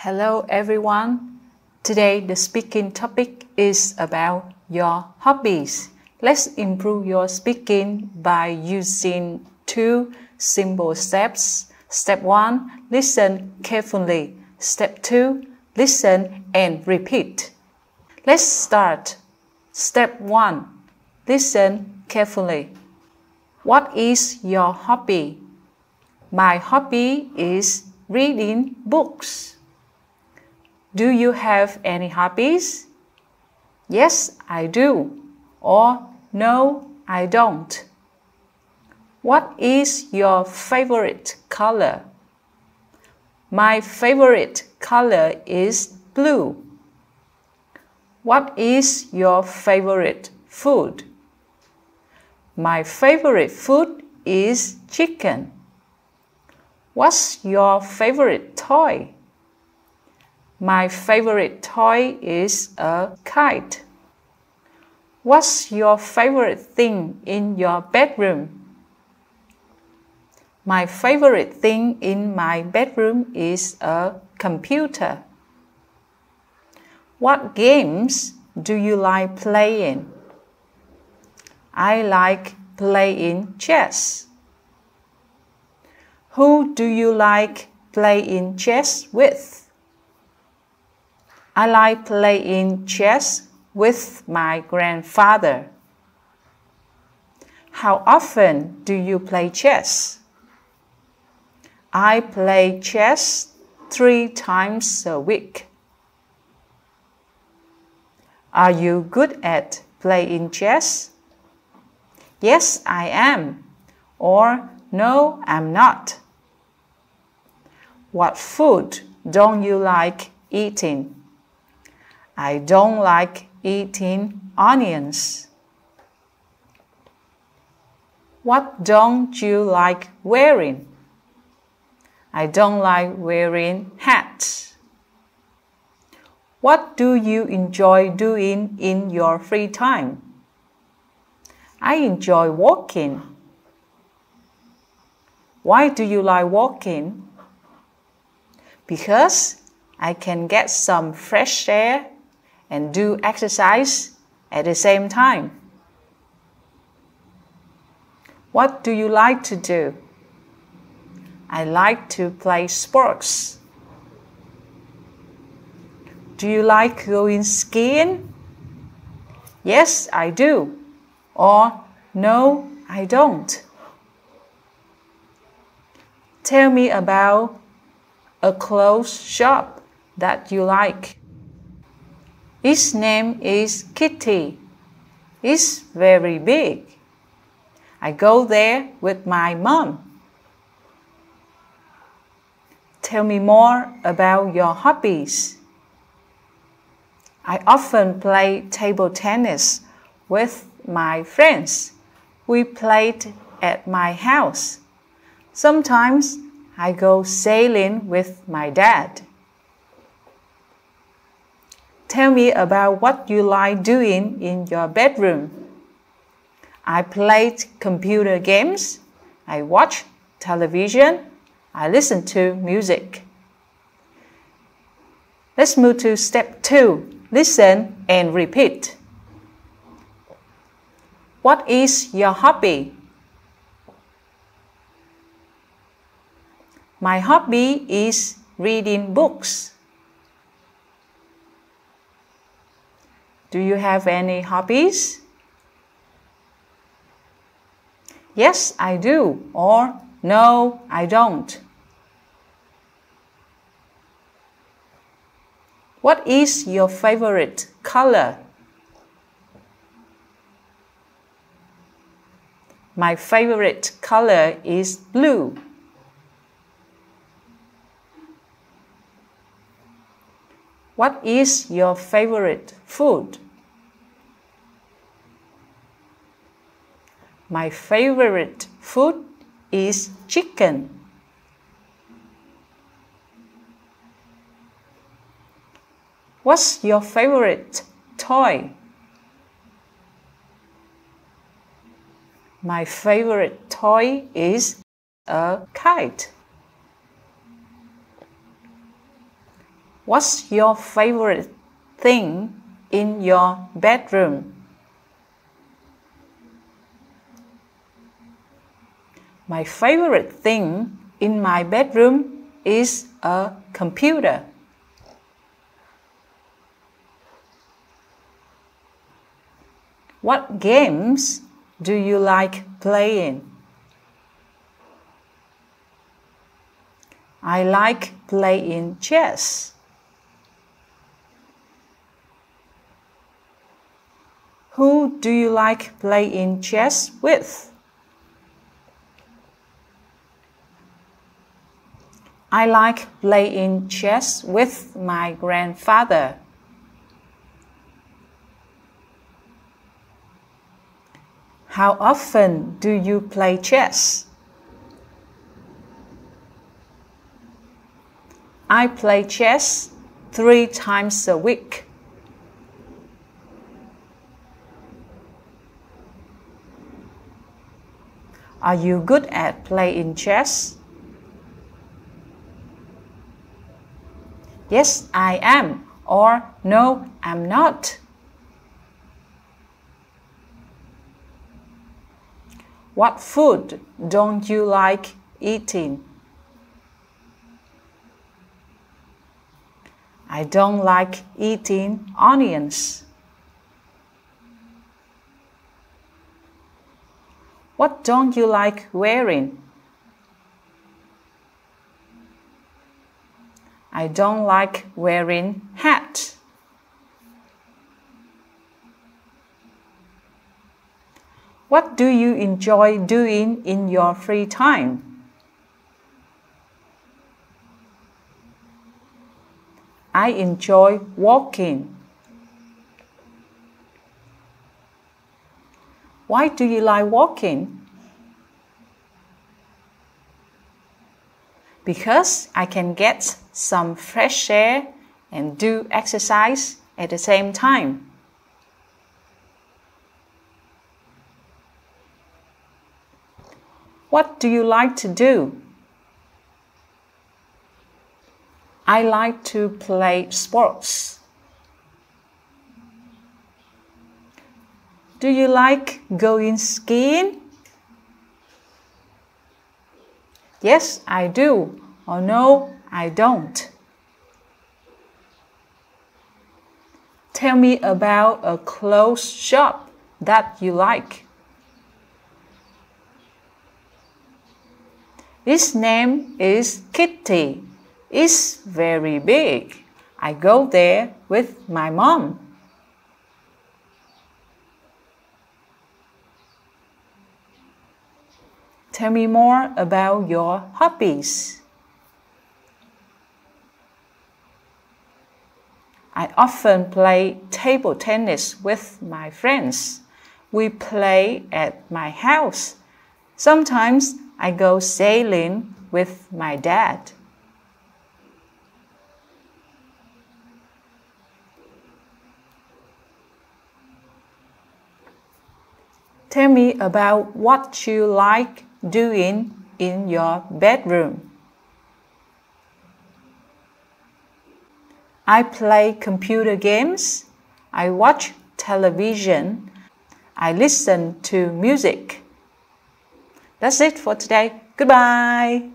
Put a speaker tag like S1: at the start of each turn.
S1: Hello everyone. Today the speaking topic is about your hobbies. Let's improve your speaking by using 2 simple steps. Step 1, listen carefully. Step 2, listen and repeat. Let's start. Step 1, listen carefully. What is your hobby? My hobby is reading books. Do you have any hobbies? Yes, I do. Or no, I don't. What is your favorite color? My favorite color is blue. What is your favorite food? My favorite food is chicken. What's your favorite toy? My favorite toy is a kite. What's your favorite thing in your bedroom? My favorite thing in my bedroom is a computer. What games do you like playing? I like playing chess. Who do you like playing chess with? I like playing chess with my grandfather. How often do you play chess? I play chess 3 times a week. Are you good at playing chess? Yes, I am. Or no, I'm not. What food don't you like eating? I don't like eating onions. What don't you like wearing? I don't like wearing hats. What do you enjoy doing in your free time? I enjoy walking. Why do you like walking? Because I can get some fresh air and do exercise at the same time. What do you like to do? I like to play sports. Do you like going skiing? Yes, I do. Or no, I don't. Tell me about a clothes shop that you like. Its name is Kitty. It's very big. I go there with my mom. Tell me more about your hobbies. I often play table tennis with my friends. We played at my house. Sometimes I go sailing with my dad. Tell me about what you like doing in your bedroom. I played computer games. I watch television. I listen to music. Let's move to step 2. Listen and repeat. What is your hobby? My hobby is reading books. Do you have any hobbies? Yes, I do. Or no, I don't. What is your favorite color? My favorite color is blue. What is your favorite food? My favorite food is chicken. What's your favorite toy? My favorite toy is a kite. What's your favorite thing in your bedroom? My favorite thing in my bedroom is a computer. What games do you like playing? I like playing chess. Who do you like playing chess with? I like playing chess with my grandfather. How often do you play chess? I play chess 3 times a week. Are you good at playing chess? Yes, I am, or no, I'm not. What food don't you like eating? I don't like eating onions. What don't you like wearing? I don't like wearing hat. What do you enjoy doing in your free time? I enjoy walking. Why do you like walking? Because I can get some fresh air and do exercise at the same time. What do you like to do? I like to play sports. Do you like going skiing? Yes, I do. Or no, I don't. Tell me about a clothes shop that you like. Its name is Kitty. It's very big. I go there with my mom. Tell me more about your hobbies. I often play table tennis with my friends. We play at my house. Sometimes I go sailing with my dad. Tell me about what you like doing in your bedroom. I play computer games. I watch television. I listen to music. That's it for today. Goodbye.